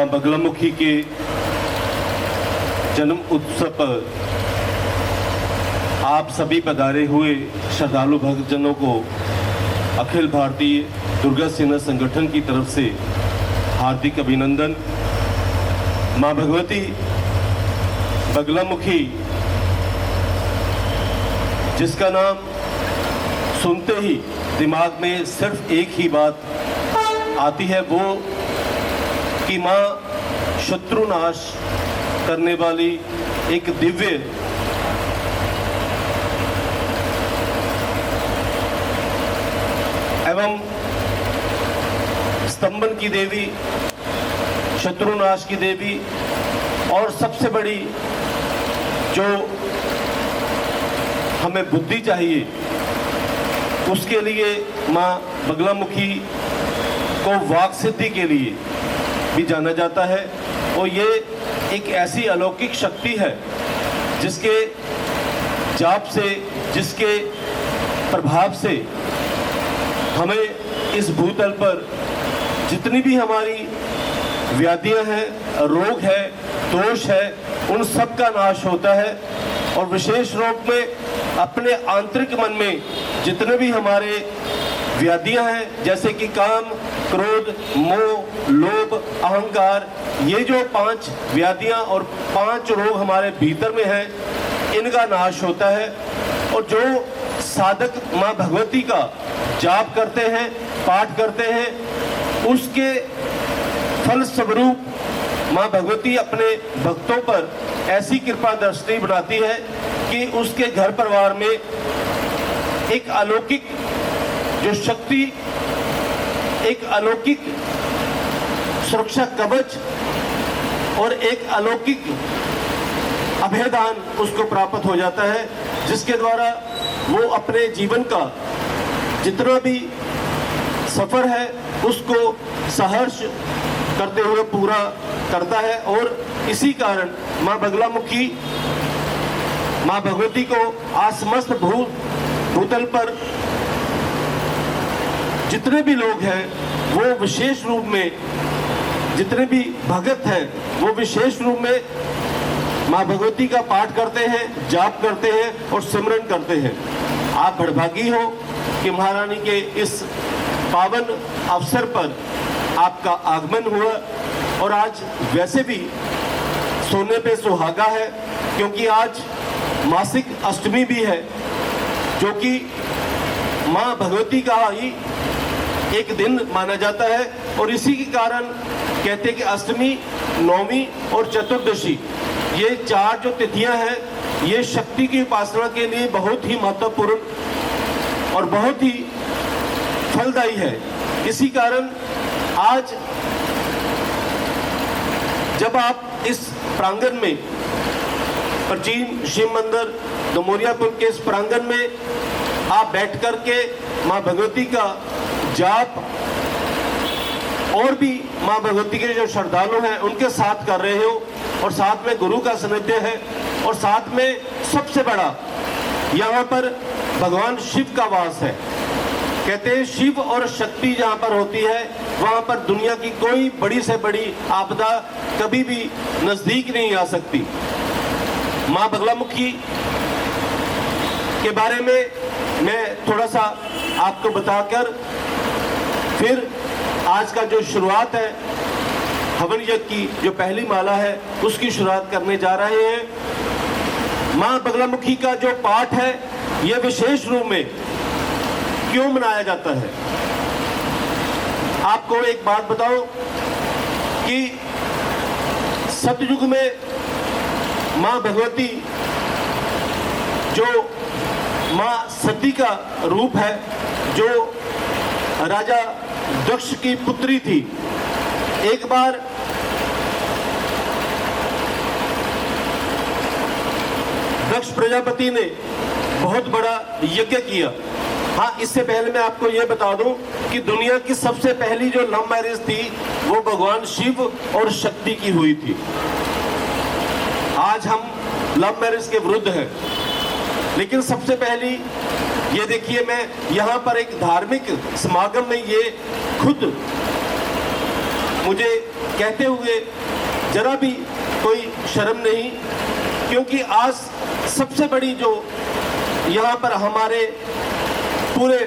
मां बगलामुखी के जन्म उत्सव पर आप सभी पधारे हुए श्रद्धालु भक्तजनों को अखिल भारतीय दुर्गा सेना संगठन की तरफ से हार्दिक अभिनंदन। मां भगवती बगलामुखी जिसका नाम सुनते ही दिमाग में सिर्फ एक ही बात आती है, वो कि मां शत्रुनाश करने वाली एक दिव्य एवं स्तंभन की देवी, शत्रुनाश की देवी, और सबसे बड़ी जो हमें बुद्धि चाहिए उसके लिए मां बगलामुखी को वाक सिद्धि के लिए भी जाना जाता है। और ये एक ऐसी अलौकिक शक्ति है जिसके जाप से, जिसके प्रभाव से हमें इस भूतल पर जितनी भी हमारी व्याधियां हैं, रोग है, दोष है, उन सब का नाश होता है। और विशेष रूप में अपने आंतरिक मन में जितने भी हमारे व्याधियां हैं, जैसे कि काम, क्रोध, मोह, लोभ, अहंकार, ये जो 5 व्याधियां और 5 रोग हमारे भीतर में हैं, इनका नाश होता है। और जो साधक मां भगवती का जाप करते हैं, पाठ करते हैं, उसके फल स्वरूप मां भगवती अपने भक्तों पर ऐसी कृपा दृष्टि बनाती है कि उसके घर परिवार में एक अलौकिक जो शक्ति, एक अलौकिक सुरक्षा कवच और एक अलौकिक अभयदान उसको प्राप्त हो जाता है, जिसके द्वारा वो अपने जीवन का जितना भी सफर है उसको सहर्ष करते हुए पूरा करता है। और इसी कारण मां बगलामुखी, मां भगवती को आसमस्त भूतल पर जितने भी लोग हैं वो विशेष रूप में, जितने भी भगत हैं वो विशेष रूप में मां भगवती का पाठ करते हैं, जाप करते हैं और सिमरन करते हैं। आप बड़भागी हो कि महारानी के इस पावन अवसर पर आपका आगमन हुआ। और आज वैसे भी सोने पे सुहागा है, क्योंकि आज मासिक अष्टमी भी है, जो कि मां भगवती का ही एक दिन माना जाता है। और इसी के कारण कहते हैं कि अष्टमी, नौमी और चतुर्दशी, ये 4 जो तिथियां हैं, ये शक्ति की उपासना के लिए बहुत ही महत्वपूर्ण और बहुत ही फलदायी है। इसी कारण आज जब आप इस प्रांगण में, प्राचीन शिव मंदिर डमोरियापुर के इस प्रांगण में आप बैठ कर के मां भगवती का जाप और भी मां भगवती के जो श्रद्धालु हैं उनके साथ कर रहे हो, और साथ में गुरु का सानिध्य है, और साथ में सबसे बड़ा यहाँ पर भगवान शिव का वास है। कहते हैं शिव और शक्ति जहाँ पर होती है वहाँ पर दुनिया की कोई बड़ी से बड़ी आपदा कभी भी नजदीक नहीं आ सकती। मां बगलामुखी के बारे में मैं थोड़ा सा आपको बताकर फिर आज का जो शुरुआत है हवन यज्ञ की, जो पहली माला है, उसकी शुरुआत करने जा रहे हैं। मां बगलामुखी का जो पाठ है यह विशेष रूप में क्यों मनाया जाता है, आपको एक बात बताओ कि सतयुग में मां भगवती जो मां सती का रूप है, जो राजा दक्ष की पुत्री थी, एक बार दक्ष प्रजापति ने बहुत बड़ा यज्ञ किया। हाँ, इससे पहले मैं आपको यह बता दूं कि दुनिया की सबसे पहली जो लव मैरिज थी वो भगवान शिव और शक्ति की हुई थी। आज हम लव मैरिज के विरुद्ध हैं, लेकिन सबसे पहली ये देखिए, मैं यहाँ पर एक धार्मिक समागम में ये खुद मुझे कहते हुए जरा भी कोई शर्म नहीं, क्योंकि आज सबसे बड़ी जो यहाँ पर हमारे पूरे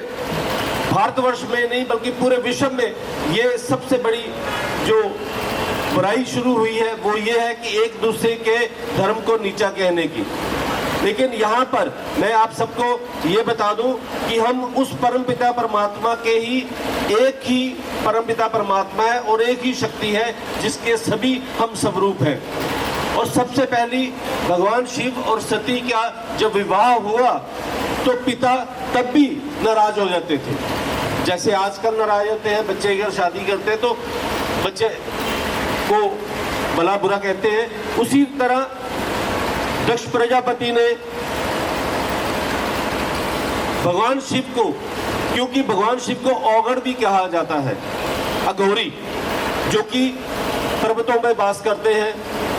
भारतवर्ष में नहीं बल्कि पूरे विश्व में ये सबसे बड़ी जो बुराई शुरू हुई है वो ये है कि एक दूसरे के धर्म को नीचा कहने की। लेकिन यहाँ पर मैं आप सबको ये बता दूं कि हम उस परमपिता परमात्मा के ही एक ही परमपिता परमात्मा है और एक ही शक्ति है जिसके सभी हम स्वरूप हैं। और सबसे पहली भगवान शिव और सती का जब विवाह हुआ तो पिता तब भी नाराज हो जाते थे, जैसे आजकल नाराज होते हैं बच्चे अगर शादी करते हैं तो बच्चे को भला बुरा कहते हैं। उसी तरह दक्ष प्रजापति ने भगवान शिव को, क्योंकि भगवान शिव को औगड़ भी कहा जाता है, अघोरी, जो कि पर्वतों में वास करते हैं,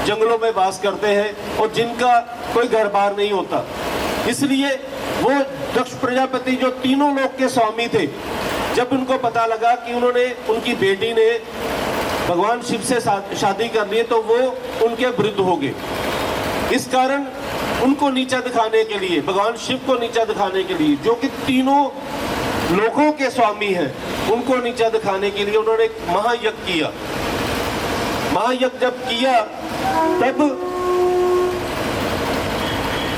जंगलों में वास करते हैं और जिनका कोई घर बार नहीं होता, इसलिए वो दक्ष प्रजापति जो तीनों लोक के स्वामी थे, जब उनको पता लगा कि उनकी बेटी ने भगवान शिव से शादी कर ली तो वो उनके विरुद्ध हो गए। इस कारण उनको नीचा दिखाने के लिए, भगवान शिव को नीचा दिखाने के लिए, जो कि तीनों लोकों के स्वामी हैं, उनको नीचा दिखाने के लिए उन्होंने एक महायज्ञ किया। महायज्ञ जब किया तब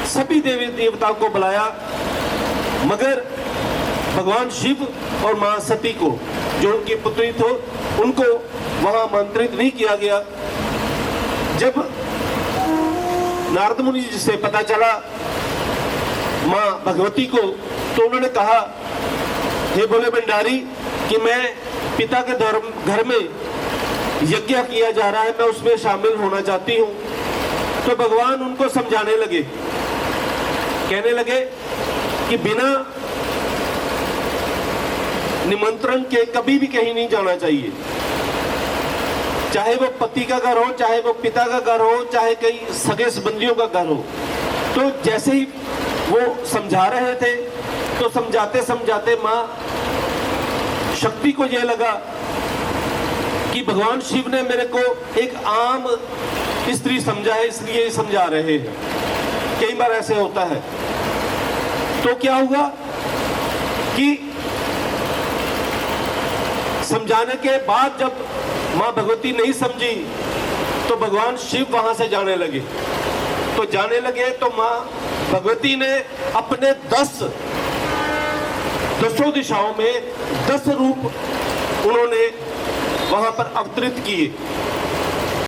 सभी देवी देवताओं को बुलाया, मगर भगवान शिव और मां सती को, जो उनकी पुत्री थी, उनको वहां आमंत्रित नहीं किया गया। जब नारद मुनि जी से पता चला मां भगवती को, तो उन्होंने कहा, हे बोले भंडारी कि मैं पिता के घर में यज्ञ किया जा रहा है, मैं उसमें शामिल होना चाहती हूँ। तो भगवान उनको समझाने लगे, कहने लगे कि बिना निमंत्रण के कभी भी कहीं नहीं जाना चाहिए, चाहे वो पति का घर हो, चाहे वो पिता का घर हो, चाहे कई सगे संबंधियों का घर हो। तो जैसे ही वो समझा रहे थे तो समझाते समझाते मां शक्ति को ये लगा कि भगवान शिव ने मेरे को एक आम स्त्री समझा है, इसलिए समझा रहे हैं। कई बार ऐसे होता है। तो क्या हुआ कि समझाने के बाद जब मां भगवती नहीं समझी तो भगवान शिव वहां से जाने लगे। तो मां भगवती ने अपने 10 दिशाओं में 10 रूप उन्होंने वहां पर अवतरित किए।